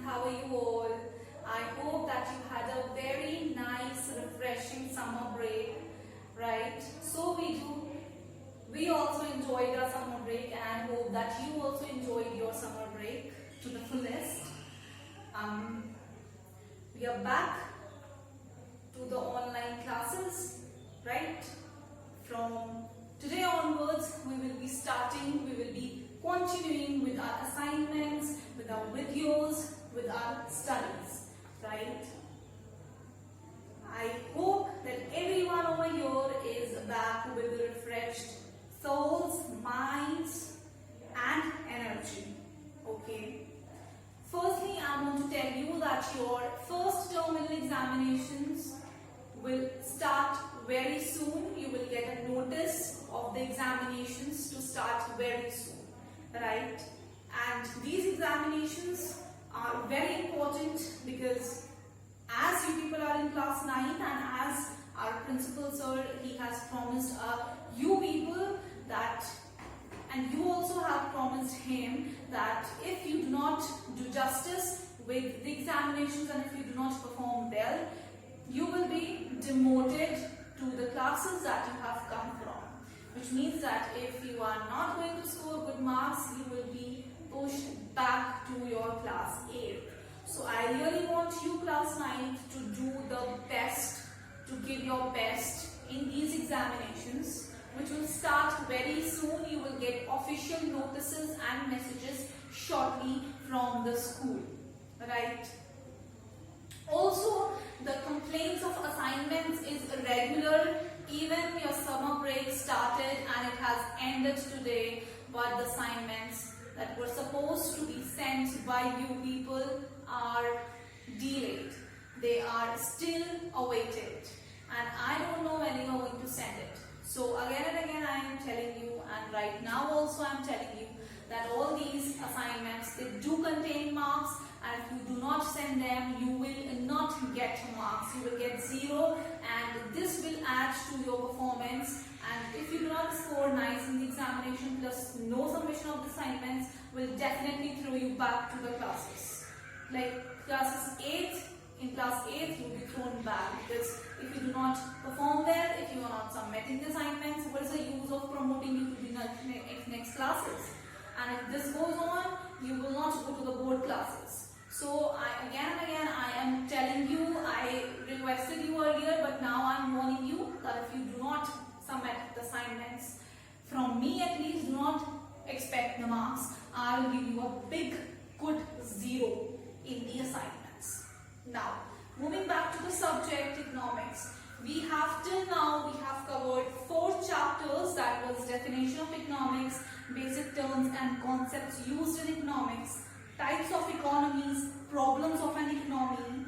How are you all? I hope that you had a very nice, refreshing summer break, right? So we do. We also enjoyed our summer break and hope that you also enjoyed your summer break to the fullest. We are back to the online classes, right? From today onwards, we will be continuing with our assignments, with our videos, with our studies, right? I hope that everyone over here is back with refreshed souls, minds, and energy, okay? Firstly, I want to tell you that your first terminal examinations will start very soon. You will get a notice of the examinations to start very soon, right? And these examinations are very important because as you people are in class 9 and as our principal sir, he has promised you people that, and you also have promised him that if you do not do justice with the examinations and if you do not perform well, you will be demoted to the classes that you have come from. Which means that if you are not going to score good marks, you will be pushed back to your class 8. So I really want you class 9 to do the best, to give your best in these examinations, which will start very soon. You will get official notices and messages shortly from the school, right? Also, the complaints of assignments is irregular. Even your summer break started and it has ended today, but the assignments that were supposed to be sent by you people are delayed. They are still awaited, and I don't know when you are going to send it. So again and again I am telling you, and right now also I am telling you, that all these assignments, they do contain marks, and if you do not send them, you will not get marks. You will get 0, and this will add to your performance. And if you do not score nice in the examination plus no submission of the assignments, will definitely throw you back to the classes. Like classes 8, in class 8 you will be thrown back, because if you do not perform well, if you are not submitting the assignments, what is the use of promoting you to the next classes? And if this goes on, you will not go to the board classes. So again and again I am telling you, I requested you earlier, but now I am warning you that if you do not submit the assignments, from me at least, do not expect the marks. I will give you a big good 0 in the assignments. Now, moving back to the subject economics, we have till now covered 4 chapters, that was definition of economics, basic terms and concepts used in economics, types of economies, problems of an economy.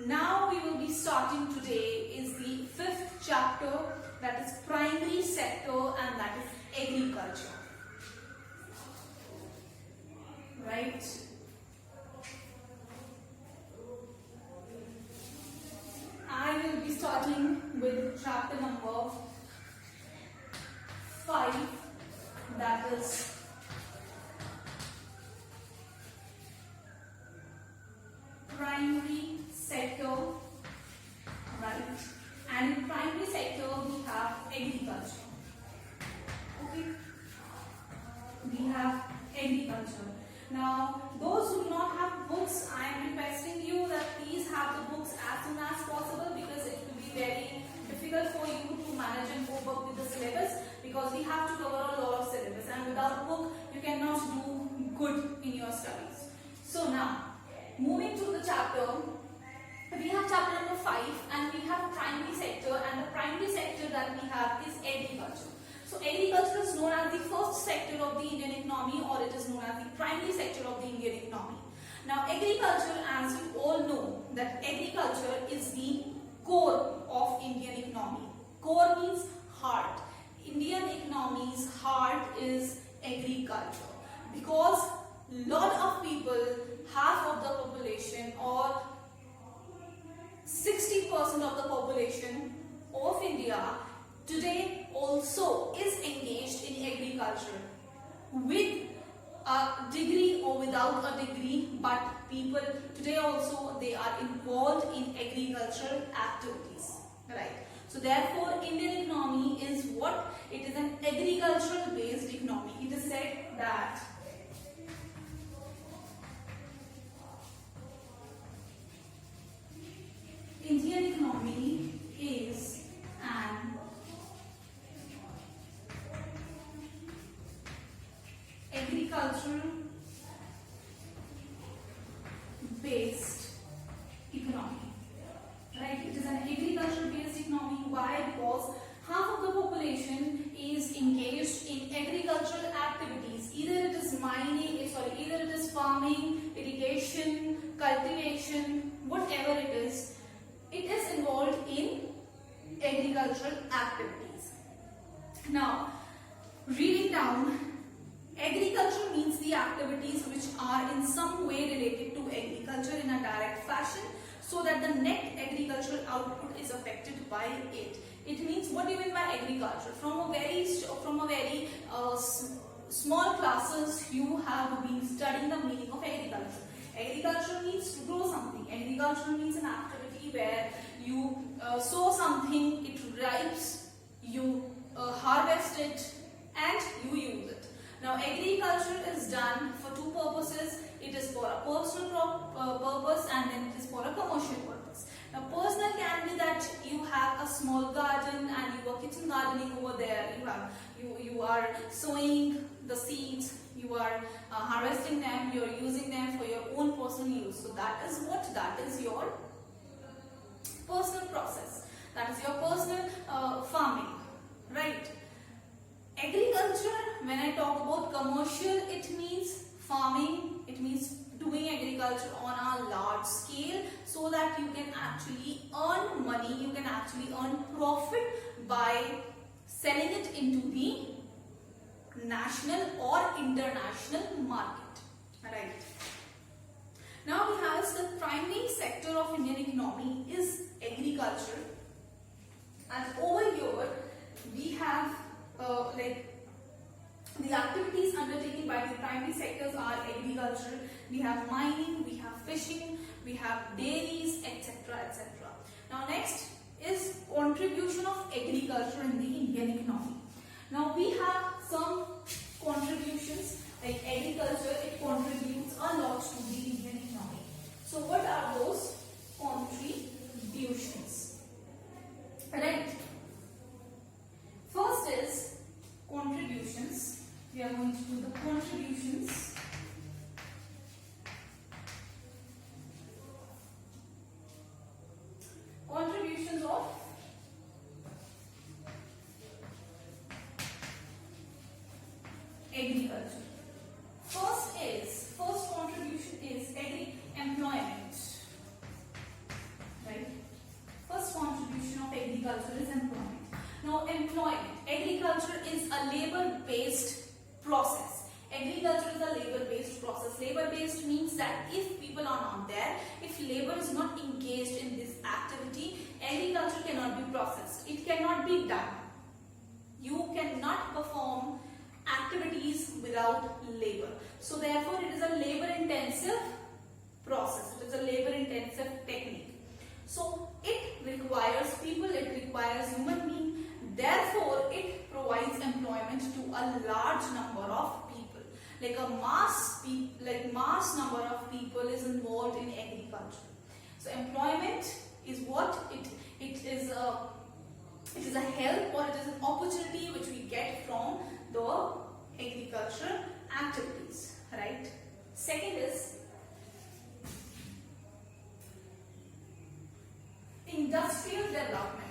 Now we will be starting today is the 5th chapter, that is primary sector, and that is agriculture. Right? I will be starting with chapter number 5, that is primary sector, right? And in primary sector we have agriculture. Okay, we have agriculture. Now, those who do not have books, I am requesting you that please have the books as soon as possible, because it will be very difficult for you to manage and cope up with the syllabus, because we have to cover a lot of syllabus, and without book you cannot do good in your studies. So now, moving to the chapter, we have chapter number 5, and we have primary sector, and the primary sector that we have is agriculture. So agriculture is known as the first sector of the Indian economy, or it is known as the primary sector of the Indian economy. Now agriculture, as you all know, that agriculture is the core of Indian economy. Core means heart. Indian economy's heart is agriculture, because lot of people, half of the population or 60% of the population of India today also is engaged in agriculture with a degree or without a degree, but people today also they are involved in agricultural activities, right? So therefore Indian economy is what? It is an agricultural based economy. It is said that Indian economy is an agricultural based economy, right? It is an agricultural based economy. Why? Because half of the population is engaged in agricultural activities. Either it is either it is farming, irrigation, cultivation, whatever it is involved in agricultural activities. Now, reading down, agriculture means the activities which are in some way related to agriculture in a direct fashion, so that the net agricultural output is affected by it. It means, what do you mean by agriculture? From a very small classes, you have been studying the meaning of agriculture. Agriculture means to grow something. Agriculture means an activity where you sow something, it ripes, you harvest it, and you use it. Now, agriculture is done for two purposes. It is for a personal purpose, and then it is for a commercial purpose. Now, personal can be that you have a small garden and you are kitchen gardening over there. You are sowing the seeds, you are harvesting them, you are using them for your own personal use. So that is what? That is your personal process. That is your personal farming, right? Agriculture, when I talk about commercial, it means farming, it means doing agriculture on a large scale, so that you can actually earn money, you can actually earn profit by selling it into the national or international market, right? Now we have the primary sector of Indian economy is agriculture, and over here we have the activities undertaken by the primary sectors are agriculture, we have mining, we have fishing, we have dairies, etc., etc. Now next is contribution of agriculture in the Indian economy. Now we have some contributions, like agriculture, it contributes a lot to the Indian economy. So what are those contributions? Right. First is contributions. We are going to do the contributions. Contributions of agriculture. First contribution is employment. Right? First contribution of agriculture is employment. Now, agriculture is a labor-based process. Agriculture is a labor-based process. Labor-based means that if people are not there, if labor is not engaged in this activity, agriculture cannot be processed. It cannot be done. You cannot perform activities without labor. So therefore, it is a labor-intensive process. It is a labor-intensive technique. So it requires people, it requires human beings. Therefore, it provides employment to a large number of people. Like mass number of people is involved in agriculture. So employment is what? It is a help, or it is an opportunity which we get from the agricultural activities, right? Second is industrial development.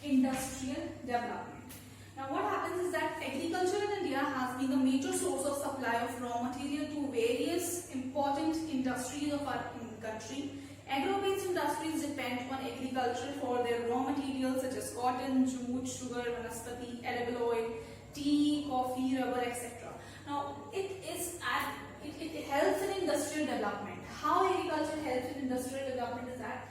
Industrial development. Now what happens is that agriculture in India has been the major source of supply of raw material to various important industries of our country. Agro-based industries depend on agriculture for their raw materials such as cotton, jute, sugar, vanaspati, edible oil, tea, coffee, rubber, etc. Now it helps in industrial development. How agriculture helps in industrial development is that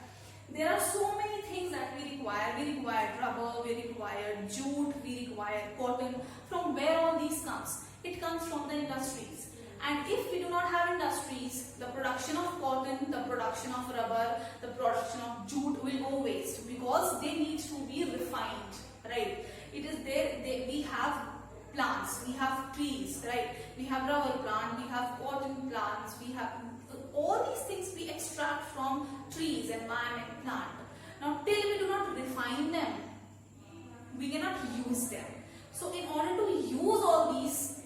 There are so many things that we require. We require rubber, we require jute, we require cotton. From where all these comes? It comes from the industries. And if we do not have industries, the production of cotton, the production of rubber, the production of jute will go waste, because they need to be refined, right? It is there, we have plants, we have trees, right? We have rubber plant, we have cotton plants, we have all these things we extract from trees, environment, plant. Now till we do not refine them, we cannot use them. So in order to use all these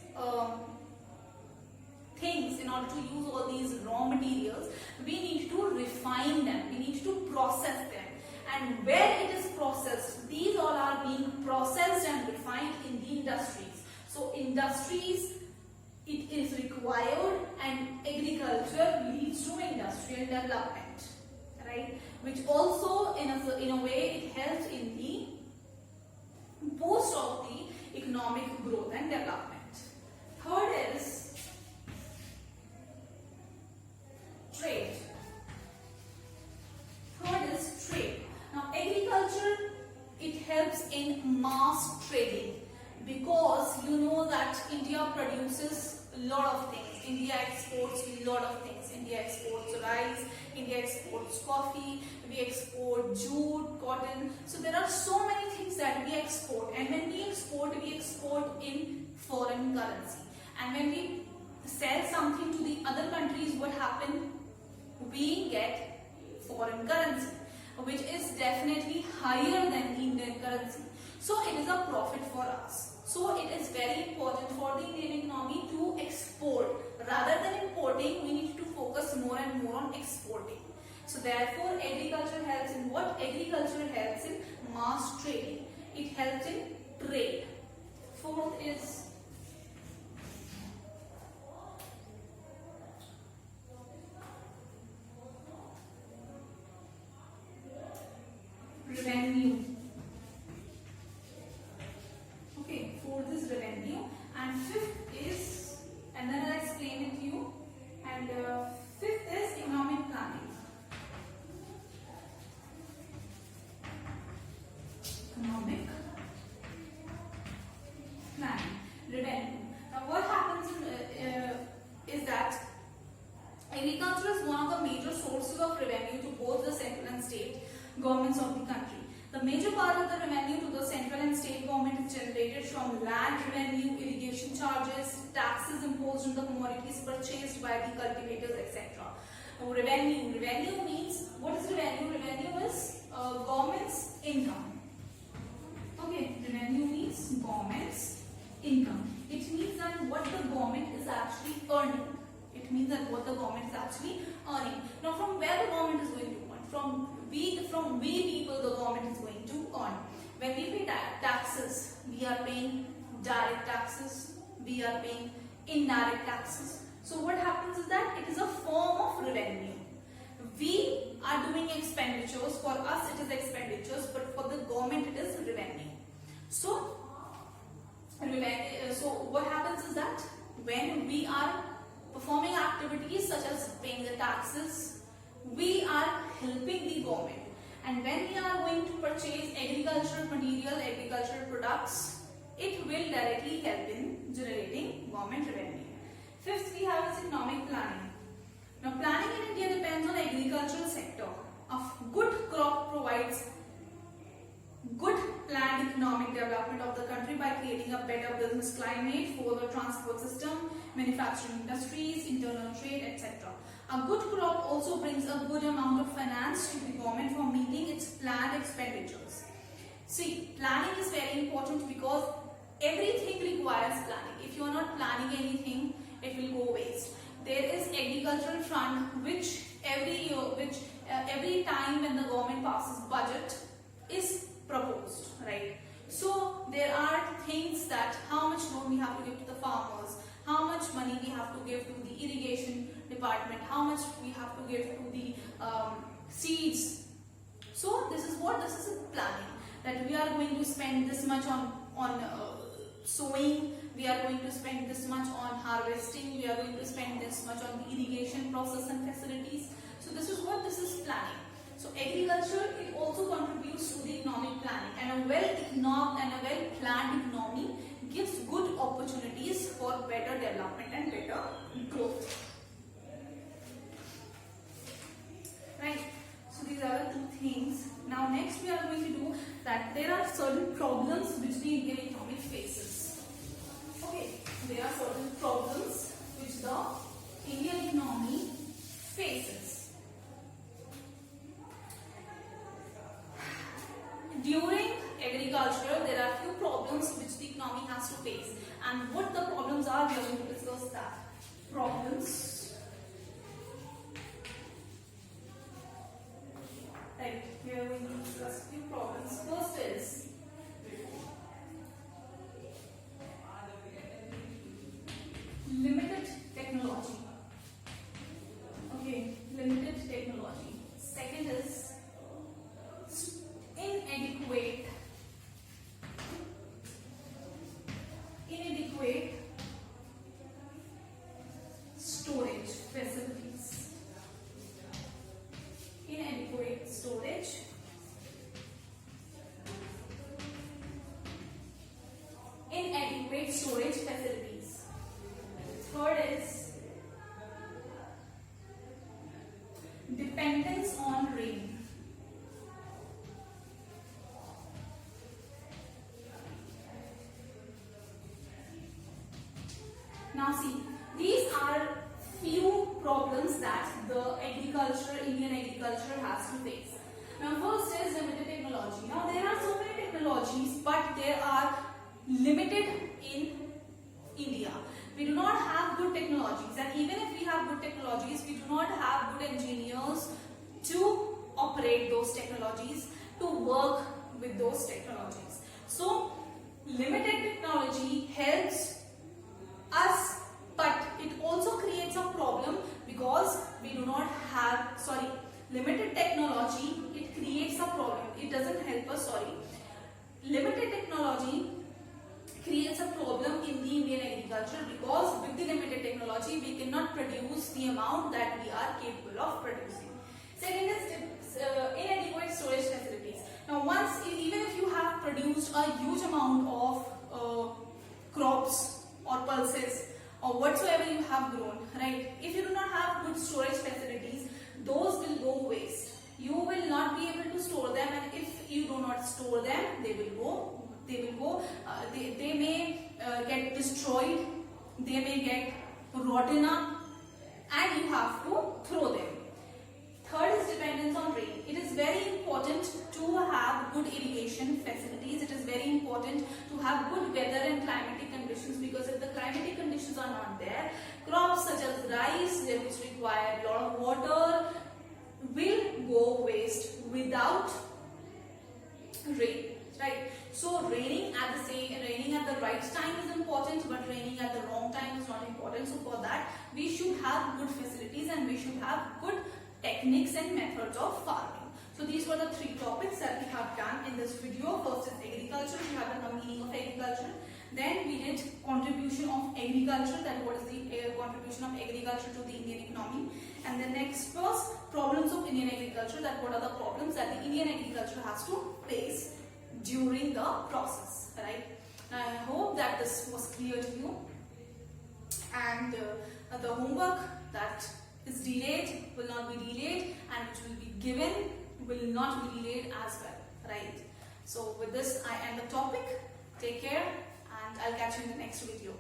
things, in order to use all these raw materials, we need to refine them, we need to process them. And where it is processed, these all are being processed and refined in the industries. So industries, it is required, and agriculture leads to industrial development, right? Which also in a way it helps in the boost of the economic growth and development. Third is trade. Third is trade. Now agriculture, it helps in mass trading, because you know that India produces a lot of things. India exports a lot of things. India exports rice, India exports coffee, we export jute, cotton. So there are so many things that we export, and when we export in foreign currency. And when we sell something to the other countries, what happens? We get foreign currency, which is definitely higher than the Indian currency. So it is a profit for us. So it is very important for the Indian economy to export. Rather than importing, we need to focus more and more on exporting. So therefore, agriculture helps in what? Agriculture helps in mass trading. It helps in trade. Fourth is revenue. Okay, fourth is revenue, and fifth is, and then I'll explain it to you. And fifth is economic planning. Economic planning, revenue. Now, what happens is that agriculture is one of the major sources of revenue to both the central and state governments of the country. The major part of the revenue to the central and state government is generated from land revenue, irrigation charges, taxes imposed on the commodities purchased by the cultivators, etc. Now, revenue. Revenue means, what is revenue? Revenue is government's income. Okay, revenue means government's income. It means that what the government is actually earning. It means that what the government is actually earning. Now, from where the government is going to earn? From we people, the government is going to earn. When we pay taxes, we are paying direct taxes, we are paying indirect taxes. So what happens is that it is a form of revenue. We are doing expenditures. For us it is expenditures, but for the government it is revenue. So what happens is that when we are performing activities such as paying the taxes, we are helping the government. And when we are going to purchase agricultural material, agricultural products, it will directly help in generating government revenue. Fifth, we have is economic planning. Now, planning in India depends on agricultural sector. A good crop provides good planned economic development of the country by creating a better business climate for the transport system, manufacturing industries, internal trade, etc. A good crop also brings a good amount of finance to the government for meeting its planned expenditures. See, planning is very important because everything requires planning. If you are not planning anything, it will go waste. There is agricultural fund which every year, every time when the government passes budget is proposed, right? So there are things that how much loan we have to give to the farmers, how much money we have to give to the irrigation department, how much we have to give to the seeds. So this is planning, that we are going to spend this much on sowing, we are going to spend this much on harvesting, we are going to spend this much on the irrigation process and facilities. So this is planning. So agriculture, it also contributes to the economic planning, and a well-planned economy gives good opportunities for better development and better growth. Right? So these are the two things. Now next we are going to do that there are certain problems which the Indian economy faces. Okay, there are certain problems which the Indian economy faces. During agriculture, there are few problems which the economy has to face, and what the problems are, we are going to discuss that. Problems. Right, we are going to discuss few problems. First is limited technology. Okay, limited technology. Second is inadequate storage facilities. Inadequate storage. Inadequate storage facilities. Third is dependence on rain. Now see, these are few problems that the Indian agriculture has to face. Now first is limited technology. Now there are so many technologies, but they are limited in India. We do not have good technologies, and even if we have good technologies, we do not have good engineers to operate those technologies, to work with those technologies. So limited technology helps us, but it also creates a problem because we do not have, limited technology, it creates a problem. It doesn't help us, Limited technology creates a problem in the Indian agriculture because with the limited technology, we cannot produce the amount that we are capable of producing. Second is inadequate storage facilities. Now even if you have produced a huge amount of crops or pulses or whatsoever you have grown, right? If you do not have good storage facilities, those will go waste. You will not be able to store them, and if you do not store them, they may get destroyed, they may get rotten up, and you have to throw them. Third is dependence on rain. It is very important to have good irrigation facilities. It is very important to have good weather and climatic conditions, because if the climatic conditions are not there, crops such as rice, which require a lot of water, will go waste without rain. Right? So raining at the right time is important, but raining at the wrong time is not important. So for that, we should have good facilities and we should have good techniques and methods of farming. So these were the three topics that we have done in this video. First is agriculture, we have the meaning of agriculture. Then we did contribution of agriculture, that what is the contribution of agriculture to the Indian economy. And the next was problems of Indian agriculture, that what are the problems that the Indian agriculture has to face during the process, right? Now I hope that this was clear to you, and the homework that is delayed will not be delayed, and which will be given will not be delayed as well, right? So with this I end the topic. Take care, and I'll catch you in the next video.